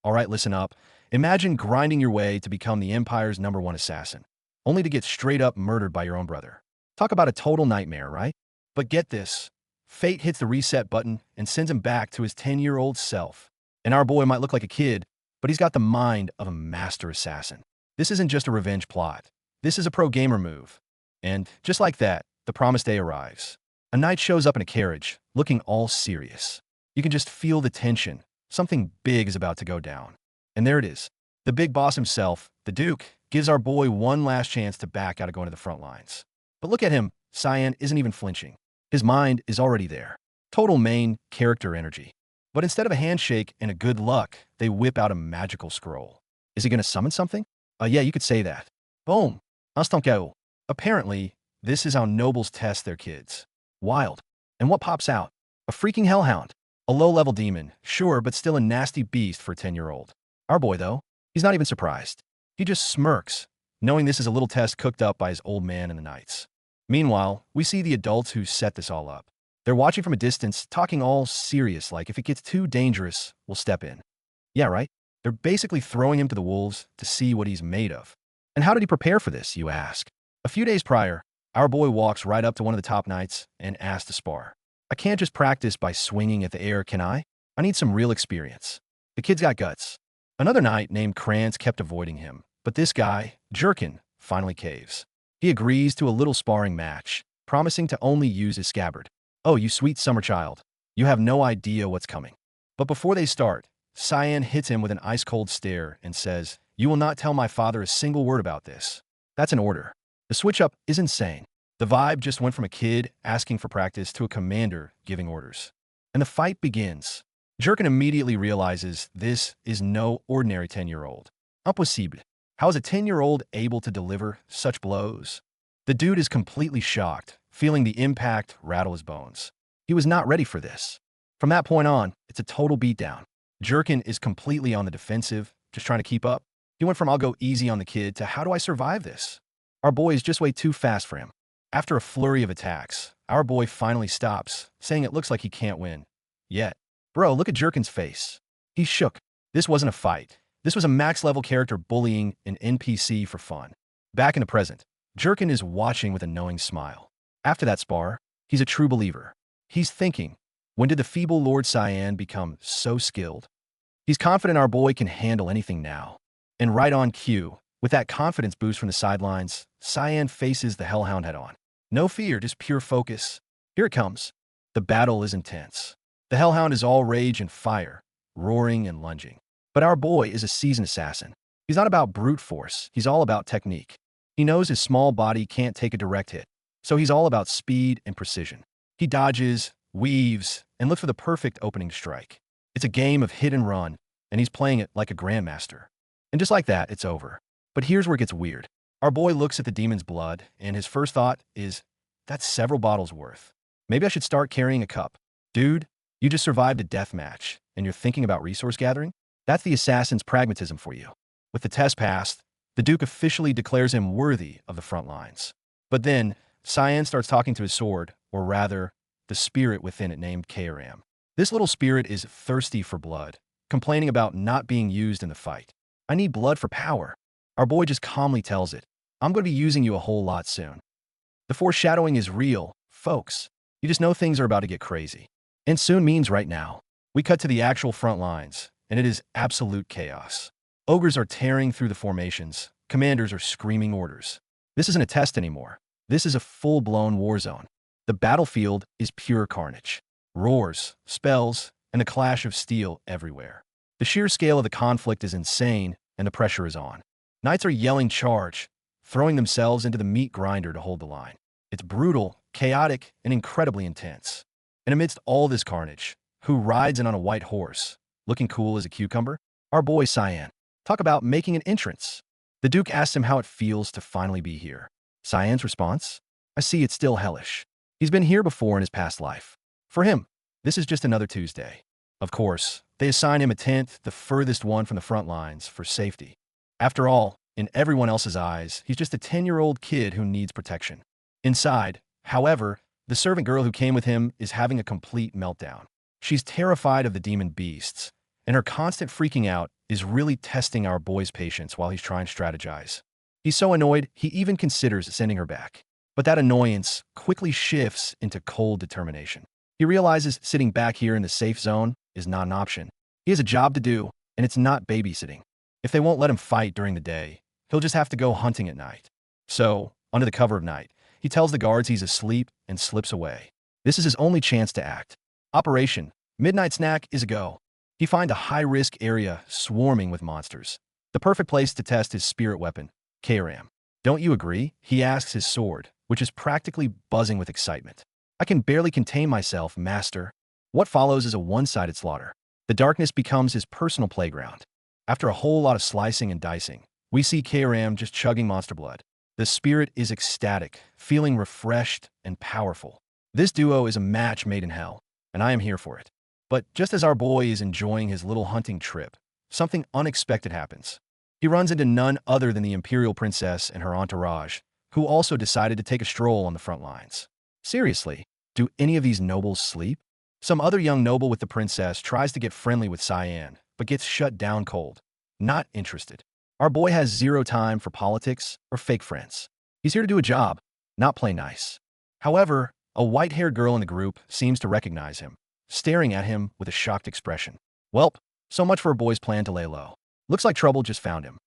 All right, listen up. Imagine grinding your way to become the Empire's #1 assassin, only to get straight up murdered by your own brother. Talk about a total nightmare, right? But get this. Fate hits the reset button and sends him back to his 10-year-old self. And our boy might look like a kid, but he's got the mind of a master assassin. This isn't just a revenge plot. This is a pro gamer move. And just like that, the promised day arrives. A knight shows up in a carriage, looking all serious. You can just feel the tension. Something big is about to go down. And there it is. The big boss himself, the Duke, gives our boy one last chance to back out of going to the front lines. But look at him. Cyan isn't even flinching. His mind is already there. Total main character energy. But instead of a handshake and a good luck, they whip out a magical scroll. Is he going to summon something? Yeah, you could say that. Boom. Instant KO. Apparently, this is how nobles test their kids. Wild. And what pops out? A freaking hellhound. A low-level demon, sure, but still a nasty beast for a 10-year-old. Our boy, though, he's not even surprised. He just smirks, knowing this is a little test cooked up by his old man and the knights. Meanwhile, we see the adults who set this all up. They're watching from a distance, talking all serious, like if it gets too dangerous, we'll step in. Yeah, right? They're basically throwing him to the wolves to see what he's made of. And how did he prepare for this, you ask? A few days prior, our boy walks right up to one of the top knights and asks to spar. I can't just practice by swinging at the air, can I? I need some real experience. The kid's got guts. Another knight named Krantz kept avoiding him, but this guy, Jerkin, finally caves. He agrees to a little sparring match, promising to only use his scabbard. Oh, you sweet summer child. You have no idea what's coming. But before they start, Cyan hits him with an ice-cold stare and says, "You will not tell my father a single word about this." That's an order. The switch-up is insane. The vibe just went from a kid asking for practice to a commander giving orders. And the fight begins. Jerkin immediately realizes this is no ordinary 10-year-old. Impossible. How is a 10-year-old able to deliver such blows? The dude is completely shocked, feeling the impact rattle his bones. He was not ready for this. From that point on, it's a total beatdown. Jerkin is completely on the defensive, just trying to keep up. He went from "I'll go easy on the kid" to "How do I survive this?" Our boy is just way too fast for him. After a flurry of attacks, our boy finally stops, saying it looks like he can't win. Yet. Bro, look at Jerkin's face. He's shook. This wasn't a fight. This was a max-level character bullying an NPC for fun. Back in the present, Jerkin is watching with a knowing smile. After that spar, he's a true believer. He's thinking, when did the feeble Lord Cyan become so skilled? He's confident our boy can handle anything now. And right on cue, with that confidence boost from the sidelines, Cyan faces the Hellhound head-on. No fear, just pure focus. Here it comes. The battle is intense. The Hellhound is all rage and fire, roaring and lunging. But our boy is a seasoned assassin. He's not about brute force, he's all about technique. He knows his small body can't take a direct hit, so he's all about speed and precision. He dodges, weaves, and looks for the perfect opening strike. It's a game of hit and run, and he's playing it like a grandmaster. And just like that, it's over. But here's where it gets weird. Our boy looks at the demon's blood, and his first thought is, that's several bottles worth. Maybe I should start carrying a cup. Dude, you just survived a death match, and you're thinking about resource gathering? That's the assassin's pragmatism for you. With the test passed, the Duke officially declares him worthy of the front lines. But then, Cyan starts talking to his sword, or rather, the spirit within it named Kram. This little spirit is thirsty for blood, complaining about not being used in the fight. I need blood for power. Our boy just calmly tells it, I'm going to be using you a whole lot soon. The foreshadowing is real, folks. You just know things are about to get crazy. And soon means right now. We cut to the actual front lines, and it is absolute chaos. Ogres are tearing through the formations. Commanders are screaming orders. This isn't a test anymore. This is a full-blown war zone. The battlefield is pure carnage. Roars, spells, and the clash of steel everywhere. The sheer scale of the conflict is insane, and the pressure is on. Knights are yelling charge, throwing themselves into the meat grinder to hold the line. It's brutal, chaotic, and incredibly intense. And amidst all this carnage, who rides in on a white horse, looking cool as a cucumber? Our boy Cyan. Talk about making an entrance. The Duke asks him how it feels to finally be here. Cyan's response? I see it's still hellish. He's been here before in his past life. For him, this is just another Tuesday. Of course, they assign him a tent, the furthest one from the front lines, for safety. After all, in everyone else's eyes, he's just a 10-year-old kid who needs protection. Inside, however, the servant girl who came with him is having a complete meltdown. She's terrified of the demon beasts, and her constant freaking out is really testing our boy's patience while he's trying to strategize. He's so annoyed, he even considers sending her back. But that annoyance quickly shifts into cold determination. He realizes sitting back here in the safe zone is not an option. He has a job to do, and it's not babysitting. If they won't let him fight during the day, he'll just have to go hunting at night. So, under the cover of night, he tells the guards he's asleep and slips away. This is his only chance to act. Operation Midnight Snack is a go. He finds a high-risk area swarming with monsters. The perfect place to test his spirit weapon, KRM. Don't you agree? He asks his sword, which is practically buzzing with excitement. I can barely contain myself, master. What follows is a one-sided slaughter. The darkness becomes his personal playground. After a whole lot of slicing and dicing, we see KRM just chugging monster blood. The spirit is ecstatic, feeling refreshed and powerful. This duo is a match made in hell, and I am here for it. But just as our boy is enjoying his little hunting trip, something unexpected happens. He runs into none other than the Imperial Princess and her entourage, who also decided to take a stroll on the front lines. Seriously, do any of these nobles sleep? Some other young noble with the princess tries to get friendly with Cyan, but gets shut down cold. Not interested. Our boy has zero time for politics or fake friends. He's here to do a job, not play nice. However, a white-haired girl in the group seems to recognize him, staring at him with a shocked expression. Welp, so much for a boy's plan to lay low. Looks like trouble just found him.